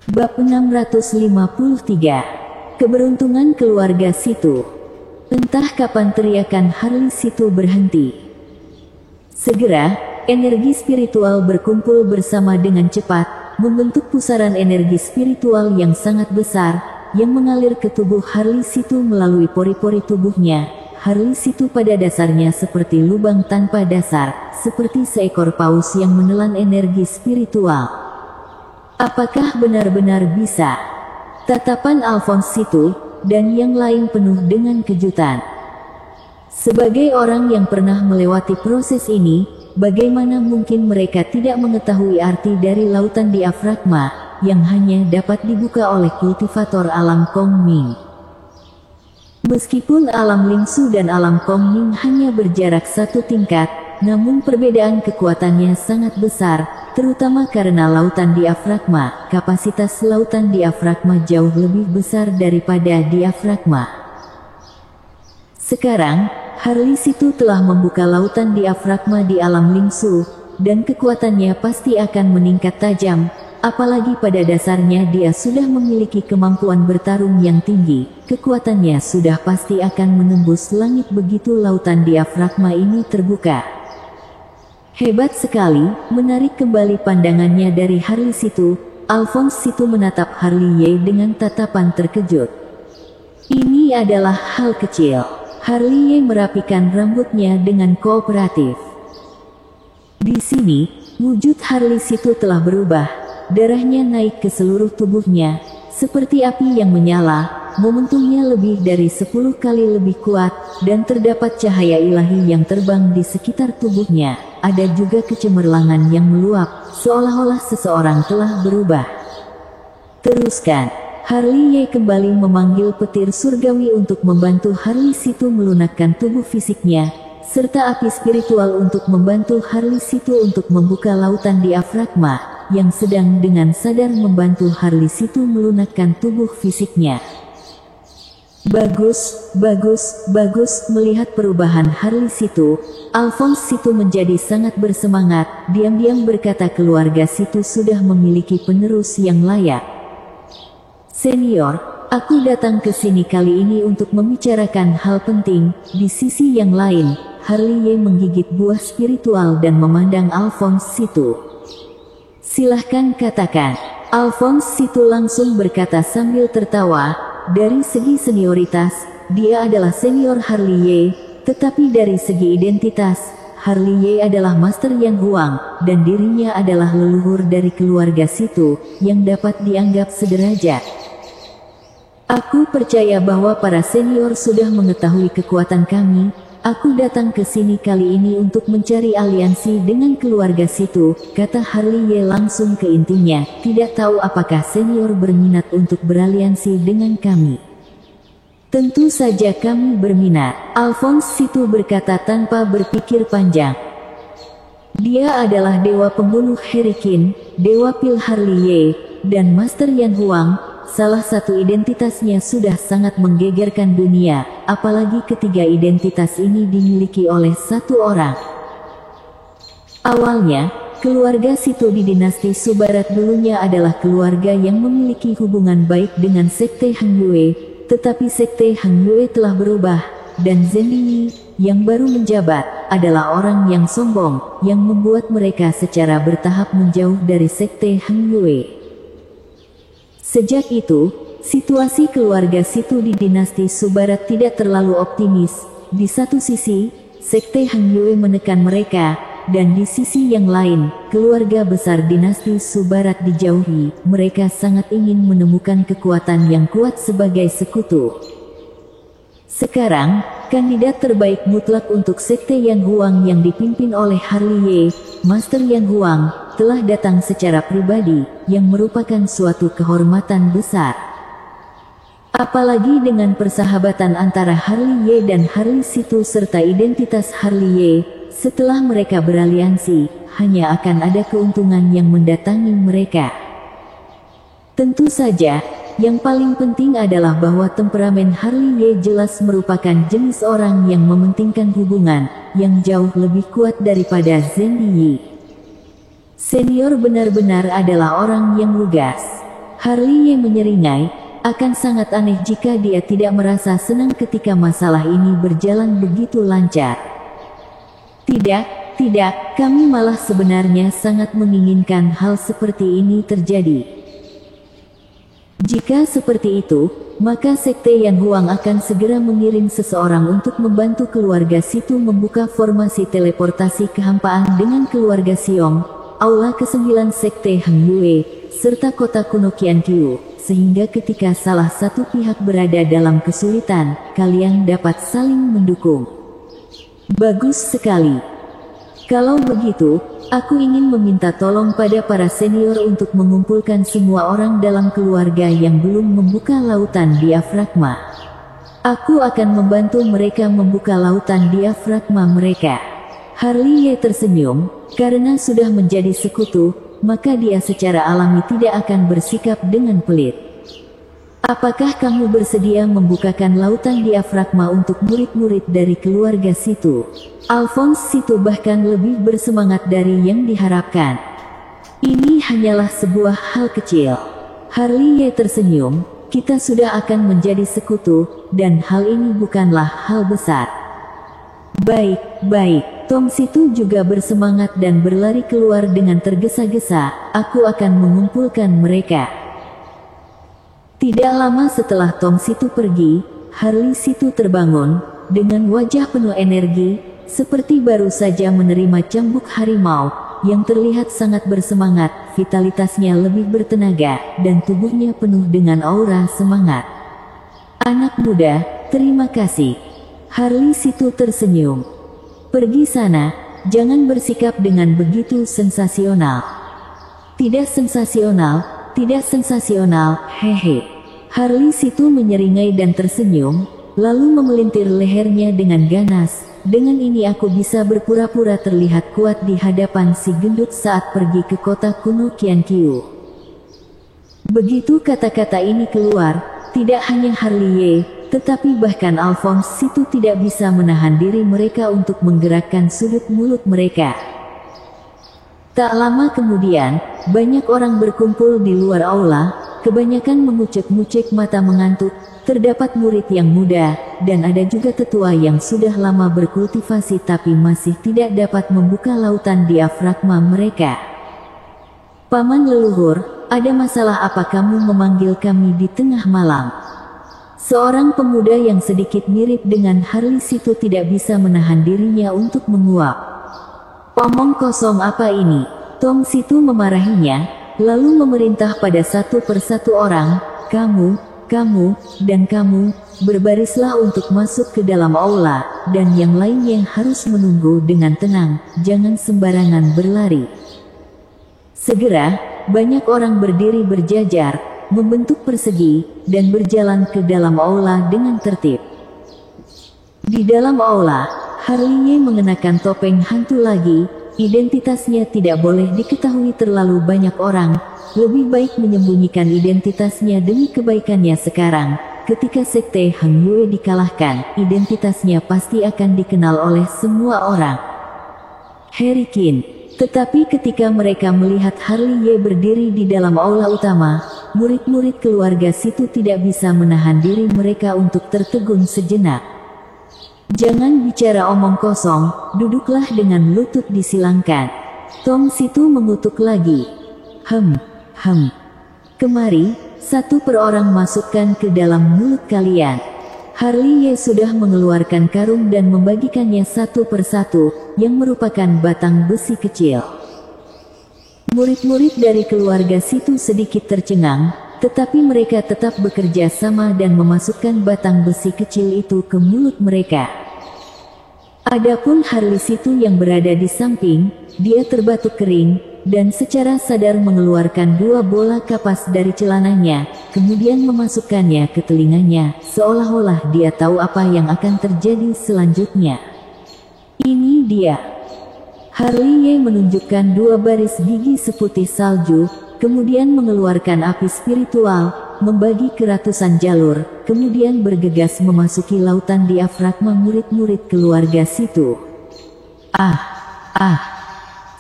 Bab 653. Keberuntungan keluarga Situ. Entah kapan teriakan Harley Situ berhenti. Segera, energi spiritual berkumpul bersama dengan cepat, membentuk pusaran energi spiritual yang sangat besar, yang mengalir ke tubuh Harley Situ melalui pori-pori tubuhnya. Harley Situ pada dasarnya seperti lubang tanpa dasar, seperti seekor paus yang menelan energi spiritual. Apakah benar-benar bisa? Tatapan Alphonse Situ dan yang lain penuh dengan kejutan. Sebagai orang yang pernah melewati proses ini, bagaimana mungkin mereka tidak mengetahui arti dari lautan diafragma, yang hanya dapat dibuka oleh kultivator alam Kong Ming? Meskipun alam Lingsu dan alam Kong Ming hanya berjarak satu tingkat, namun perbedaan kekuatannya sangat besar, terutama karena lautan diafragma. Kapasitas lautan diafragma jauh lebih besar daripada diafragma. Sekarang, Harley Situ telah membuka lautan diafragma di alam Lingsu, dan kekuatannya pasti akan meningkat tajam, apalagi pada dasarnya dia sudah memiliki kemampuan bertarung yang tinggi. Kekuatannya sudah pasti akan menembus langit begitu lautan diafragma ini terbuka. Hebat sekali. Menarik kembali pandangannya dari Harley Situ, Alphonse Situ menatap Harley Ye dengan tatapan terkejut. Ini adalah hal kecil. Harley Ye merapikan rambutnya dengan kooperatif. Di sini, wujud Harley Situ telah berubah. Darahnya naik ke seluruh tubuhnya, seperti api yang menyala. Momentumnya lebih dari 10 kali lebih kuat, dan terdapat cahaya ilahi yang terbang di sekitar tubuhnya. Ada juga kecemerlangan yang meluap, seolah-olah seseorang telah berubah. Teruskan. Harley Ye kembali memanggil petir surgawi untuk membantu Harley Situ melunakkan tubuh fisiknya, serta api spiritual untuk membantu Harley Situ untuk membuka lautan diafragma, yang sedang dengan sadar membantu Harley Situ melunakkan tubuh fisiknya. Bagus, bagus, bagus. Melihat perubahan Harley Situ, Alphonse Situ menjadi sangat bersemangat. Diam-diam berkata, keluarga Situ sudah memiliki penerus yang layak. Senior, aku datang ke sini kali ini untuk membicarakan hal penting. Di sisi yang lain, Harley Ye menggigit buah spiritual dan memandang Alphonse Situ. Silahkan katakan. Alphonse Situ langsung berkata sambil tertawa. Dari segi senioritas, dia adalah senior Harley Ye, tetapi dari segi identitas, Harley Ye adalah Master Yan Huang, dan dirinya adalah leluhur dari keluarga Situ, yang dapat dianggap sederajat. Aku percaya bahwa para senior sudah mengetahui kekuatan kami. Aku datang ke sini kali ini untuk mencari aliansi dengan keluarga Situ, kata Harley Ye langsung ke intinya. Tidak tahu apakah senior berminat untuk beraliansi dengan kami. Tentu saja kami berminat, Alphonse Situ berkata tanpa berpikir panjang. Dia adalah dewa pembunuh Herikin, dewa pil Harley Ye, dan Master Yan Huang. Salah satu identitasnya sudah sangat menggegerkan dunia, apalagi ketiga identitas ini dimiliki oleh satu orang. Awalnya, keluarga Situ di dinasti Subarat dulunya adalah keluarga yang memiliki hubungan baik dengan Sekte Han Yue, tetapi Sekte Han Yue telah berubah, dan Zhen Yi, yang baru menjabat, adalah orang yang sombong, yang membuat mereka secara bertahap menjauh dari Sekte Han Yue. Sejak itu, situasi keluarga Situ di dinasti Subarat tidak terlalu optimis. Di satu sisi, Sekte Han Yue menekan mereka, dan di sisi yang lain, keluarga besar dinasti Subarat dijauhi. Mereka sangat ingin menemukan kekuatan yang kuat sebagai sekutu. Sekarang, kandidat terbaik mutlak untuk Sekte Yan Huang yang dipimpin oleh Harley Ye, Master Yan Huang, telah datang secara pribadi, yang merupakan suatu kehormatan besar. Apalagi dengan persahabatan antara Harley Ye dan Harley Situ serta identitas Harley Ye, setelah mereka beraliansi, hanya akan ada keuntungan yang mendatangi mereka. Tentu saja, yang paling penting adalah bahwa temperamen Harley Ye jelas merupakan jenis orang yang mementingkan hubungan, yang jauh lebih kuat daripada Zhen Yi. Senior benar-benar adalah orang yang lugas. Harley menyeringai, akan sangat aneh jika dia tidak merasa senang ketika masalah ini berjalan begitu lancar. Tidak, kami malah sebenarnya sangat menginginkan hal seperti ini terjadi. Jika seperti itu, maka Sekte Yan Huang akan segera mengirim seseorang untuk membantu keluarga Situ membuka formasi teleportasi kehampaan dengan keluarga Siong, Aula ke-9 Sekte Heng Yue, serta kota kuno Qianqiu, sehingga ketika salah satu pihak berada dalam kesulitan, kalian dapat saling mendukung. Bagus sekali. Kalau begitu, aku ingin meminta tolong pada para senior untuk mengumpulkan semua orang dalam keluarga yang belum membuka lautan diafragma. Aku akan membantu mereka membuka lautan diafragma mereka. Harley tersenyum, karena sudah menjadi sekutu, maka dia secara alami tidak akan bersikap dengan pelit. Apakah kamu bersedia membukakan lautan diafragma untuk murid-murid dari keluarga Situ? Alphonse Situ bahkan lebih bersemangat dari yang diharapkan. Ini hanyalah sebuah hal kecil. Harley tersenyum, kita sudah akan menjadi sekutu, dan hal ini bukanlah hal besar. Baik, Tom Situ juga bersemangat dan berlari keluar dengan tergesa-gesa, aku akan mengumpulkan mereka. Tidak lama setelah Tom Situ pergi, Harley Situ terbangun, dengan wajah penuh energi, seperti baru saja menerima cambuk harimau, yang terlihat sangat bersemangat, vitalitasnya lebih bertenaga, dan tubuhnya penuh dengan aura semangat. Anak muda, terima kasih. Harley Situ tersenyum. Pergi sana, jangan bersikap dengan begitu sensasional. Tidak sensasional, hehe. Harley Situ menyeringai dan tersenyum, lalu memelintir lehernya dengan ganas. Dengan ini aku bisa berpura-pura terlihat kuat di hadapan si gendut saat pergi ke kota kuno Qianqiu. Begitu kata-kata ini keluar, tidak hanya Harley, tetapi bahkan Alphonse Situ tidak bisa menahan diri mereka untuk menggerakkan sudut mulut mereka. Tak lama kemudian, banyak orang berkumpul di luar aula, kebanyakan mengucek-ngucek mata mengantuk. Terdapat murid yang muda, dan ada juga tetua yang sudah lama berkultivasi tapi masih tidak dapat membuka lautan diafragma mereka. Paman leluhur, ada masalah apa kamu memanggil kami di tengah malam? Seorang pemuda yang sedikit mirip dengan Harley Situ tidak bisa menahan dirinya untuk menguap. Omong kosong apa ini? Tom Situ memarahinya, lalu memerintah pada satu persatu orang, kamu, dan kamu, berbarislah untuk masuk ke dalam aula, dan yang lainnya harus menunggu dengan tenang, jangan sembarangan berlari. Segera, banyak orang berdiri berjajar, membentuk persegi, dan berjalan ke dalam aula dengan tertib. Di dalam aula, Harley mengenakan topeng hantu lagi, identitasnya tidak boleh diketahui terlalu banyak orang. Lebih baik menyembunyikan identitasnya demi kebaikannya sekarang. Ketika Sekte Heng Yue dikalahkan, identitasnya pasti akan dikenal oleh semua orang. Harry Qin. Tetapi ketika mereka melihat Harley berdiri di dalam aula utama, murid-murid keluarga Situ tidak bisa menahan diri mereka untuk tertegun sejenak. Jangan bicara omong kosong, duduklah dengan lutut disilangkan. Tom Situ mengutuk lagi. Kemari, satu per orang masukkan ke dalam mulut kalian. Harley sudah mengeluarkan karung dan membagikannya satu persatu, yang merupakan batang besi kecil. Murid-murid dari keluarga Situ sedikit tercengang, tetapi mereka tetap bekerja sama dan memasukkan batang besi kecil itu ke mulut mereka. Adapun Harley Situ yang berada di samping, dia terbatuk kering, dan secara sadar mengeluarkan dua bola kapas dari celananya, kemudian memasukkannya ke telinganya, seolah-olah dia tahu apa yang akan terjadi selanjutnya. Ini dia. Harley menunjukkan dua baris gigi seputih salju, kemudian mengeluarkan api spiritual, membagi ke ratusan jalur, kemudian bergegas memasuki lautan diafragma murid-murid keluarga Situ.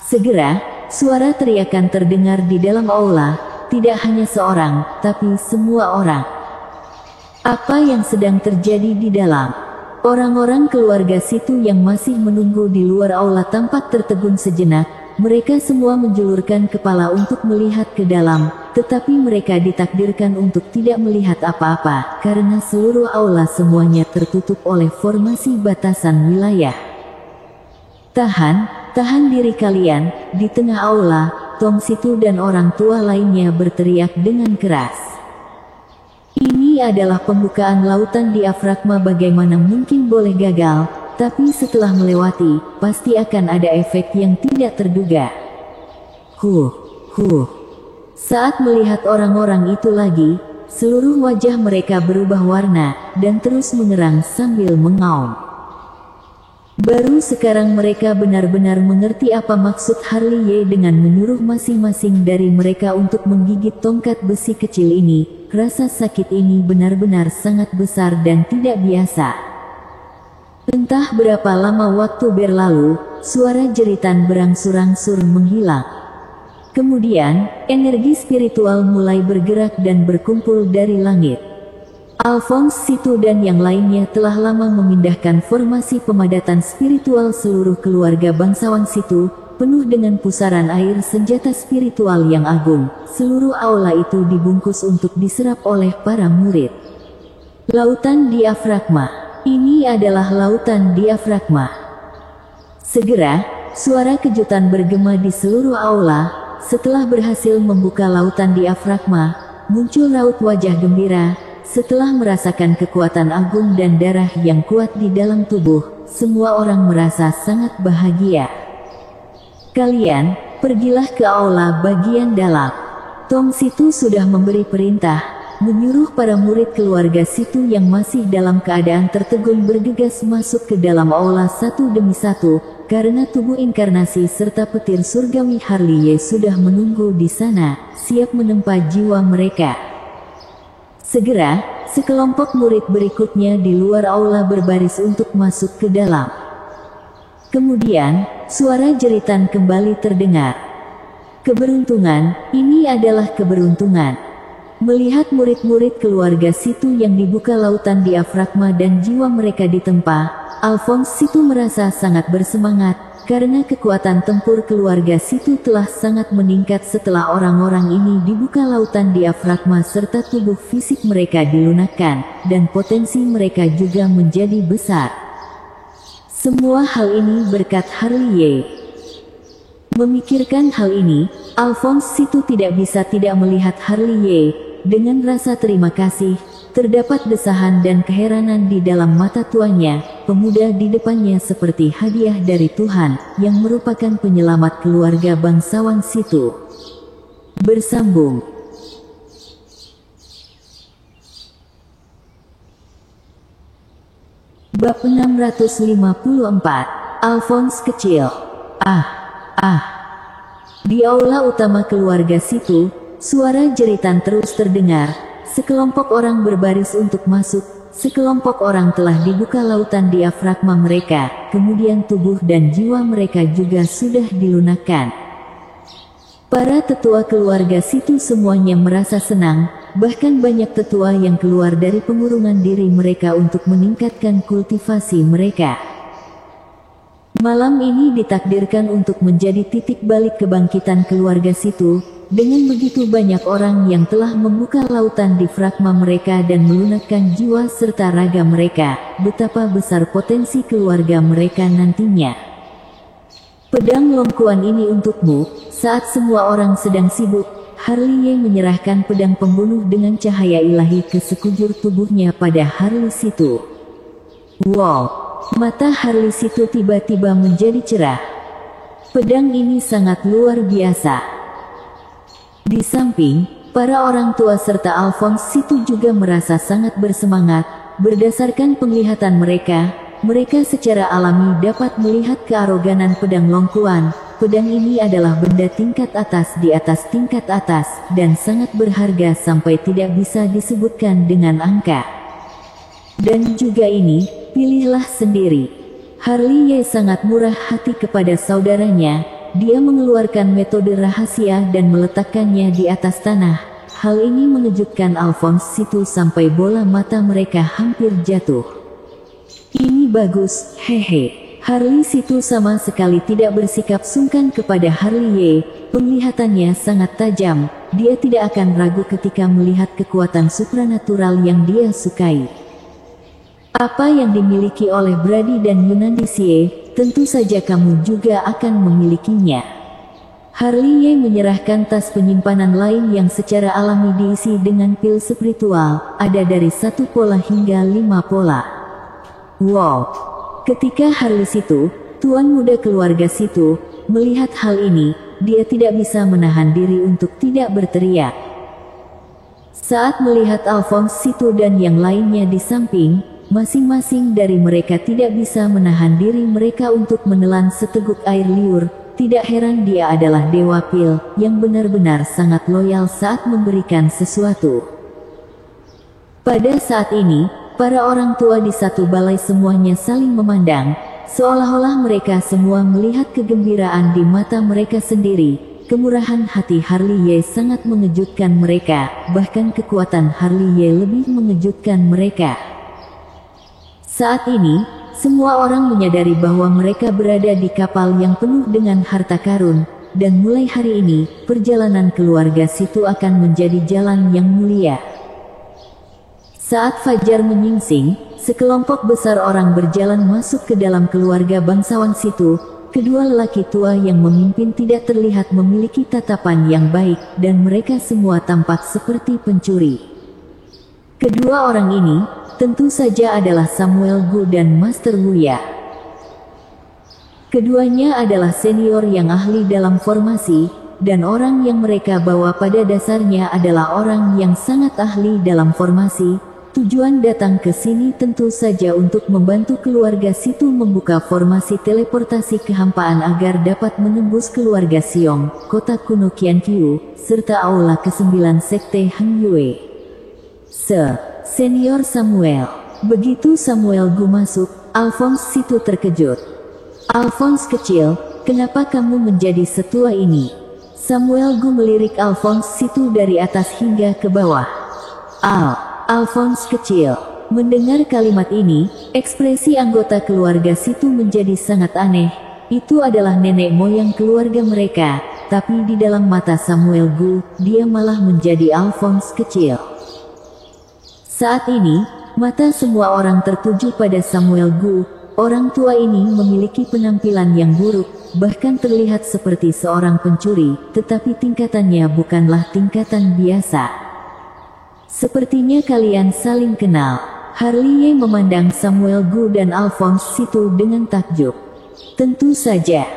Segera, suara teriakan terdengar di dalam aula, tidak hanya seorang, tapi semua orang. Apa yang sedang terjadi di dalam? Orang-orang keluarga Situ yang masih menunggu di luar aula tampak tertegun sejenak. Mereka semua menjulurkan kepala untuk melihat ke dalam, tetapi mereka ditakdirkan untuk tidak melihat apa-apa, karena seluruh aula semuanya tertutup oleh formasi batasan wilayah. Tahan diri kalian, di tengah aula, Tom Situ dan orang tua lainnya berteriak dengan keras. Ini adalah pembukaan lautan diafragma, bagaimana mungkin boleh gagal? Tapi setelah melewati, pasti akan ada efek yang tidak terduga. Saat melihat orang-orang itu lagi, seluruh wajah mereka berubah warna, dan terus mengerang sambil mengaum. Baru sekarang mereka benar-benar mengerti apa maksud Harley Ye dengan menyuruh masing-masing dari mereka untuk menggigit tongkat besi kecil ini. Rasa sakit ini benar-benar sangat besar dan tidak biasa. Entah berapa lama waktu berlalu, suara jeritan berangsur-angsur menghilang. Kemudian, energi spiritual mulai bergerak dan berkumpul dari langit. Alphonse Situ dan yang lainnya telah lama memindahkan formasi pemadatan spiritual seluruh keluarga bangsawan Situ, penuh dengan pusaran air senjata spiritual yang agung. Seluruh aula itu dibungkus untuk diserap oleh para murid. Lautan diafragma. Ini adalah lautan diafragma. Segera, suara kejutan bergema di seluruh aula. Setelah berhasil membuka lautan diafragma, muncul raut wajah gembira. Setelah merasakan kekuatan agung dan darah yang kuat di dalam tubuh, semua orang merasa sangat bahagia. Kalian, pergilah ke aula bagian dalam. Tom Situ sudah memberi perintah, menyuruh para murid keluarga Situ yang masih dalam keadaan tertegun bergegas masuk ke dalam aula satu demi satu, karena tubuh inkarnasi serta petir surgawi Harley Ye sudah menunggu di sana, siap menempa jiwa mereka. Segera, sekelompok murid berikutnya di luar aula berbaris untuk masuk ke dalam. Kemudian, suara jeritan kembali terdengar. Keberuntungan, ini adalah keberuntungan. Melihat murid-murid keluarga Situ yang dibuka lautan diafragma dan jiwa mereka ditempa, Alphonse Situ merasa sangat bersemangat, karena kekuatan tempur keluarga Situ telah sangat meningkat setelah orang-orang ini dibuka lautan diafragma serta tubuh fisik mereka dilunakkan, dan potensi mereka juga menjadi besar. Semua hal ini berkat Harley Ye. Memikirkan hal ini, Alphonse Situ tidak bisa tidak melihat Harley Ye. Dengan rasa terima kasih, terdapat desahan dan keheranan di dalam mata tuannya. Pemuda di depannya seperti hadiah dari Tuhan, yang merupakan penyelamat keluarga bangsawan Situ. Bersambung. Bab 654, Alphonse kecil. Di aula utama keluarga Situ, suara jeritan terus terdengar. Sekelompok orang berbaris untuk masuk. Sekelompok orang telah dibuka lautan diafragma mereka. Kemudian tubuh dan jiwa mereka juga sudah dilunakkan. Para tetua keluarga Situ semuanya merasa senang. Bahkan banyak tetua yang keluar dari pengurungan diri mereka untuk meningkatkan kultivasi mereka. Malam ini ditakdirkan untuk menjadi titik balik kebangkitan keluarga Situ. Dengan begitu banyak orang yang telah membuka lautan diafragma mereka dan melunakkan jiwa serta raga mereka, betapa besar potensi keluarga mereka nantinya. Pedang longkuan ini untukmu. Saat semua orang sedang sibuk, Harley Ye menyerahkan pedang pembunuh dengan cahaya ilahi ke sekujur tubuhnya pada Harley Situ. Wow! Mata Harley Situ tiba-tiba menjadi cerah. Pedang ini sangat luar biasa. Di samping, para orang tua serta Alphonse Situ juga merasa sangat bersemangat. Berdasarkan penglihatan mereka, mereka secara alami dapat melihat kearoganan pedang longkuan. Pedang ini adalah benda tingkat atas di atas tingkat atas, dan sangat berharga sampai tidak bisa disebutkan dengan angka. Dan juga ini, pilihlah sendiri. Harley Ye sangat murah hati kepada saudaranya. dia mengeluarkan metode rahasia dan meletakkannya di atas tanah. Hal ini mengejutkan Alphonse Situ sampai bola mata mereka hampir jatuh. Ini bagus, hehe. Harley Situ sama sekali tidak bersikap sungkan kepada Harley Ye. Penglihatannya sangat tajam. Dia tidak akan ragu ketika melihat kekuatan supranatural yang dia sukai. Apa yang dimiliki oleh Brady dan Yunandisie, tentu saja kamu juga akan memilikinya. Harley Ye menyerahkan tas penyimpanan lain yang secara alami diisi dengan pil spiritual, ada dari 1 pola hingga 5 pola. Wow! Ketika Harley Situ, tuan muda keluarga Situ, melihat hal ini, dia tidak bisa menahan diri untuk tidak berteriak. Saat melihat Alphonse Situ dan yang lainnya di samping, masing-masing dari mereka tidak bisa menahan diri mereka untuk menelan seteguk air liur. Tidak heran dia adalah Dewa Pil, yang benar-benar sangat loyal saat memberikan sesuatu. Pada saat ini, para orang tua di satu balai semuanya saling memandang, seolah-olah mereka semua melihat kegembiraan di mata mereka sendiri. Kemurahan hati Harley Ye sangat mengejutkan mereka, bahkan kekuatan Harley Ye lebih mengejutkan mereka. Saat ini, semua orang menyadari bahwa mereka berada di kapal yang penuh dengan harta karun, dan mulai hari ini, perjalanan keluarga Situ akan menjadi jalan yang mulia. Saat fajar menyingsing, sekelompok besar orang berjalan masuk ke dalam keluarga bangsawan Situ. Kedua lelaki tua yang memimpin tidak terlihat memiliki tatapan yang baik, dan mereka semua tampak seperti pencuri. Kedua orang ini, tentu saja adalah Samuel Gu dan Master Wuya. Keduanya adalah senior yang ahli dalam formasi, dan orang yang mereka bawa pada dasarnya adalah orang yang sangat ahli dalam formasi. Tujuan datang ke sini tentu saja untuk membantu keluarga Situ membuka formasi teleportasi kehampaan agar dapat menembus keluarga Siong, kota kuno Qianqiu, serta aula ke-9 sekte Heng Yue. Senior Samuel. Begitu Samuel Gu masuk, Alphonse Situ terkejut. Alphonse kecil, kenapa kamu menjadi setua ini? Samuel Gu melirik Alphonse Situ dari atas hingga ke bawah. Alphonse kecil. Mendengar kalimat ini, ekspresi anggota keluarga Situ menjadi sangat aneh. Itu adalah nenek moyang keluarga mereka, tapi di dalam mata Samuel Gu, dia malah menjadi Alphonse kecil. Saat ini, mata semua orang tertuju pada Samuel Gu. Orang tua ini memiliki penampilan yang buruk, bahkan terlihat seperti seorang pencuri, tetapi tingkatannya bukanlah tingkatan biasa. Sepertinya kalian saling kenal. Harley Ye memandang Samuel Gu dan Alphonse Situ dengan takjub. Tentu saja.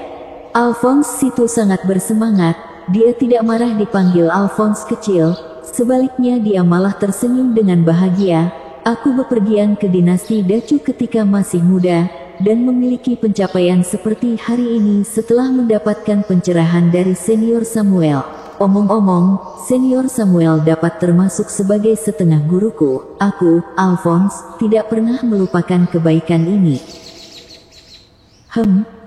Alphonse Situ sangat bersemangat, dia tidak marah dipanggil Alphonse kecil. Sebaliknya dia malah tersenyum dengan bahagia. Aku bepergian ke dinasti Dacu ketika masih muda, dan memiliki pencapaian seperti hari ini setelah mendapatkan pencerahan dari senior Samuel. Omong-omong, senior Samuel dapat termasuk sebagai setengah guruku. Aku, Alphonse, tidak pernah melupakan kebaikan ini.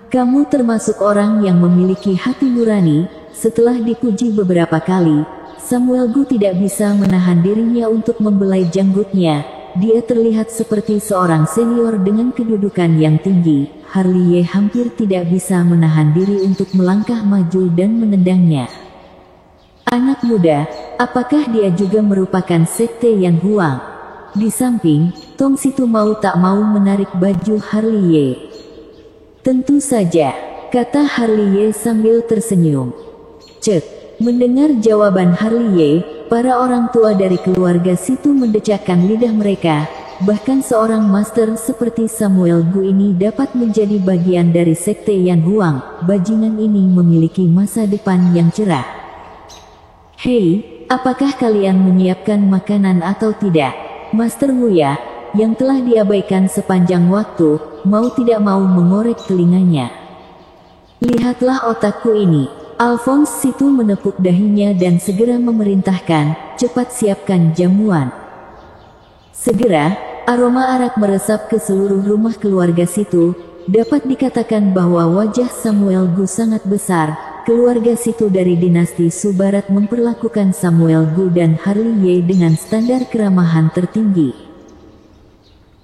Kamu termasuk orang yang memiliki hati nurani. Setelah dipuji beberapa kali, Samuel Gu tidak bisa menahan dirinya untuk membelai janggutnya. Dia terlihat seperti seorang senior dengan kedudukan yang tinggi. Harley Ye hampir tidak bisa menahan diri untuk melangkah maju dan menendangnya. Anak muda, apakah dia juga merupakan sekte Yan Huang? Di samping, Tong Situ mau tak mau menarik baju Harley Ye. Tentu saja, kata Harley Ye sambil tersenyum. Cek. Mendengar jawaban Harley Ye, para orang tua dari keluarga Situ mendecakkan lidah mereka. Bahkan seorang master seperti Samuel Gu ini dapat menjadi bagian dari sekte Yan Huang. Bajingan ini memiliki masa depan yang cerah. Hei, apakah kalian menyiapkan makanan atau tidak? Master Wuya, yang telah diabaikan sepanjang waktu, mau tidak mau mengorek telinganya. Lihatlah otakku ini. Alphonse Situ menepuk dahinya dan segera memerintahkan, cepat siapkan jamuan. Segera, aroma arak meresap ke seluruh rumah keluarga Situ. dapat dikatakan bahwa wajah Samuel Gu sangat besar. Keluarga Situ dari dinasti Su Barat memperlakukan Samuel Gu dan Harley Ye dengan standar keramahan tertinggi.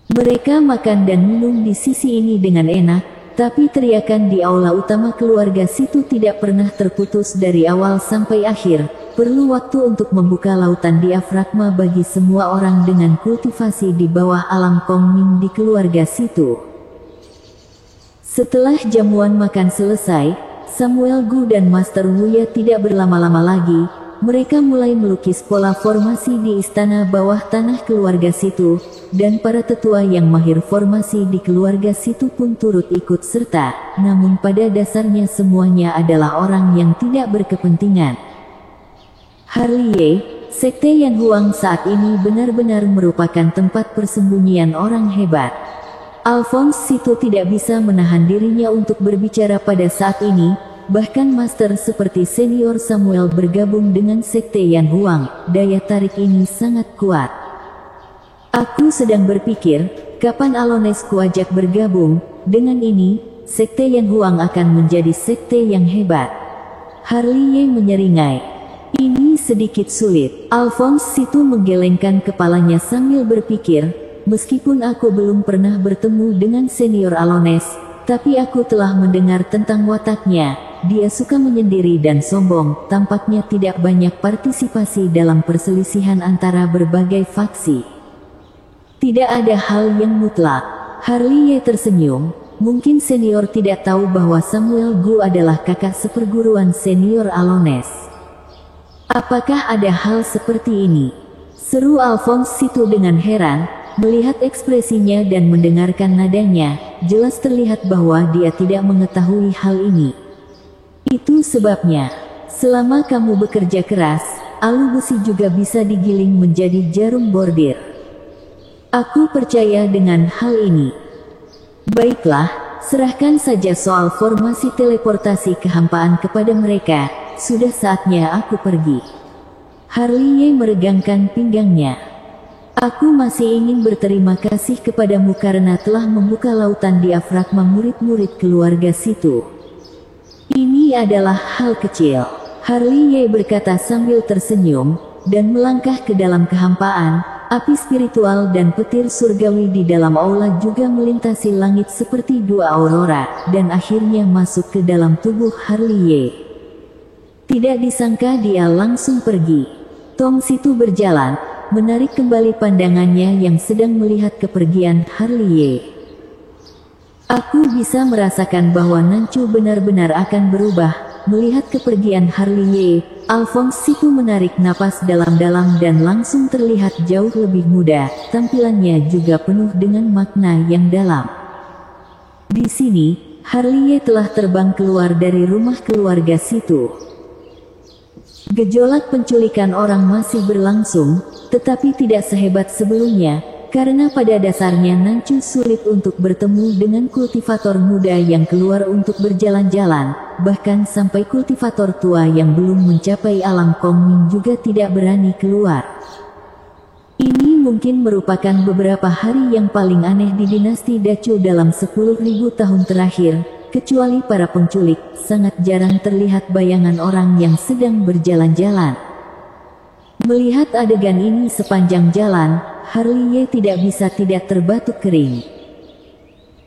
Mereka makan dan minum di sisi ini dengan enak, tapi teriakan di aula utama keluarga Situ tidak pernah terputus dari awal sampai akhir. Perlu waktu untuk membuka lautan diafragma bagi semua orang dengan kultivasi di bawah alam Kongming di keluarga Situ. Setelah jamuan makan selesai, Samuel Gu dan Master Wuya tidak berlama-lama lagi. Mereka mulai melukis pola formasi di istana bawah tanah keluarga Situ, dan para tetua yang mahir formasi di keluarga Situ pun turut ikut serta. Namun pada dasarnya semuanya adalah orang yang tidak berkepentingan. Harley Ye, Sekte Yan Huang saat ini benar-benar merupakan tempat persembunyian orang hebat. Alphonse Situ tidak bisa menahan dirinya untuk berbicara pada saat ini. Bahkan master seperti senior Samuel bergabung dengan Sekte Yan Huang, daya tarik ini sangat kuat. Aku sedang berpikir, kapan Alones kuajak bergabung. Dengan ini, Sekte Yan Huang akan menjadi sekte yang hebat. Harley Ye menyeringai. Ini sedikit sulit. Alphonse Situ menggelengkan kepalanya sambil berpikir, meskipun aku belum pernah bertemu dengan senior Alones, tapi aku telah mendengar tentang wataknya. Dia suka menyendiri dan sombong, tampaknya tidak banyak partisipasi dalam perselisihan antara berbagai faksi. Tidak ada hal yang mutlak. Harley Ye tersenyum, mungkin senior tidak tahu bahwa Samuel Gu adalah kakak seperguruan senior Alones. Apakah ada hal seperti ini? Seru Alphonse Situ dengan heran, melihat ekspresinya dan mendengarkan nadanya, jelas terlihat bahwa dia tidak mengetahui hal ini. Itu sebabnya, selama kamu bekerja keras, alu besi juga bisa digiling menjadi jarum bordir. Aku percaya dengan hal ini. Baiklah, serahkan saja soal formasi teleportasi kehampaan kepada mereka, sudah saatnya aku pergi. Harley Ye meregangkan pinggangnya. Aku masih ingin berterima kasih kepadamu karena telah membuka lautan diafragma murid-murid keluarga Situ. Ini adalah hal kecil, Harley Ye berkata sambil tersenyum, dan melangkah ke dalam kehampaan. Api spiritual dan petir surgawi di dalam aula juga melintasi langit seperti dua aurora, dan akhirnya masuk ke dalam tubuh Harley Ye. Tidak disangka dia langsung pergi. Tong Situ berjalan, menarik kembali pandangannya yang sedang melihat kepergian Harley Ye. Aku bisa merasakan bahwa Nancu benar-benar akan berubah. Melihat kepergian Harley Ye, Alphonse Situ menarik napas dalam-dalam dan langsung terlihat jauh lebih muda. Tampilannya juga penuh dengan makna yang dalam. Di sini, Harley Ye telah terbang keluar dari rumah keluarga Situ. Gejolak penculikan orang masih berlangsung, tetapi tidak sehebat sebelumnya. Karena pada dasarnya Nancu sulit untuk bertemu dengan kultivator muda yang keluar untuk berjalan-jalan, bahkan sampai kultivator tua yang belum mencapai alam Kongming juga tidak berani keluar. Ini mungkin merupakan beberapa hari yang paling aneh di dinasti Dacu dalam 10.000 tahun terakhir, kecuali para penculik, sangat jarang terlihat bayangan orang yang sedang berjalan-jalan. Melihat adegan ini sepanjang jalan, Harley Ye tidak bisa tidak terbatuk kering.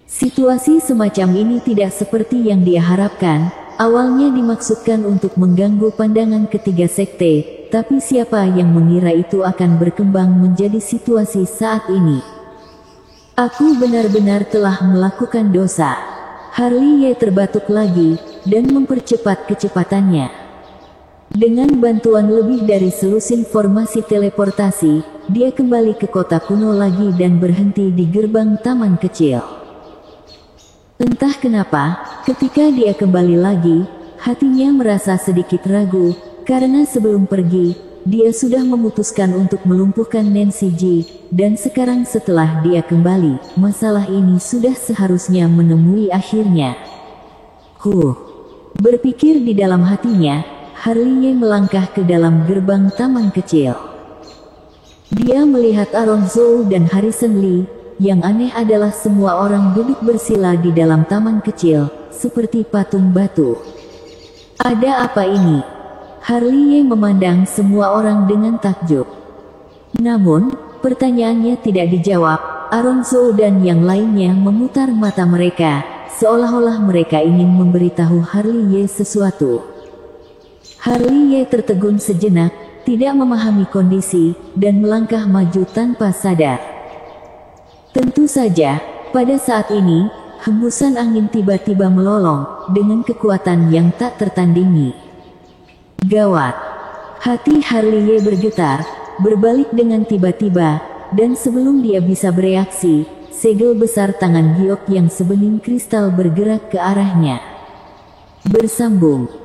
Situasi semacam ini tidak seperti yang dia harapkan. Awalnya dimaksudkan untuk mengganggu pandangan ketiga sekte, tapi siapa yang mengira itu akan berkembang menjadi situasi saat ini. Aku benar-benar telah melakukan dosa. Harley Ye terbatuk lagi, dan mempercepat kecepatannya. Dengan bantuan lebih dari selusin formasi teleportasi, dia kembali ke kota kuno lagi dan berhenti di gerbang taman kecil. Entah kenapa, ketika dia kembali lagi, hatinya merasa sedikit ragu, karena sebelum pergi, dia sudah memutuskan untuk melumpuhkan Nancy Ji, dan sekarang setelah dia kembali, masalah ini sudah seharusnya menemui akhirnya. Berpikir di dalam hatinya, Harley Ye melangkah ke dalam gerbang taman kecil. Dia melihat Aaron Zhou dan Harrison Lee, Yang aneh adalah semua orang duduk bersila di dalam taman kecil, seperti patung batu. Ada apa ini? Harley memandang semua orang dengan takjub. Namun, pertanyaannya tidak dijawab. Alonso dan yang lainnya memutar mata mereka, seolah-olah mereka ingin memberitahu Harley sesuatu. Harley tertegun sejenak, tidak memahami kondisi, dan melangkah maju tanpa sadar. Tentu saja, pada saat ini, hembusan angin tiba-tiba melolong, dengan kekuatan yang tak tertandingi. Gawat! Hati Harley bergetar, berbalik dengan tiba-tiba, dan sebelum dia bisa bereaksi, segel besar tangan giok yang sebening kristal bergerak ke arahnya. Bersambung.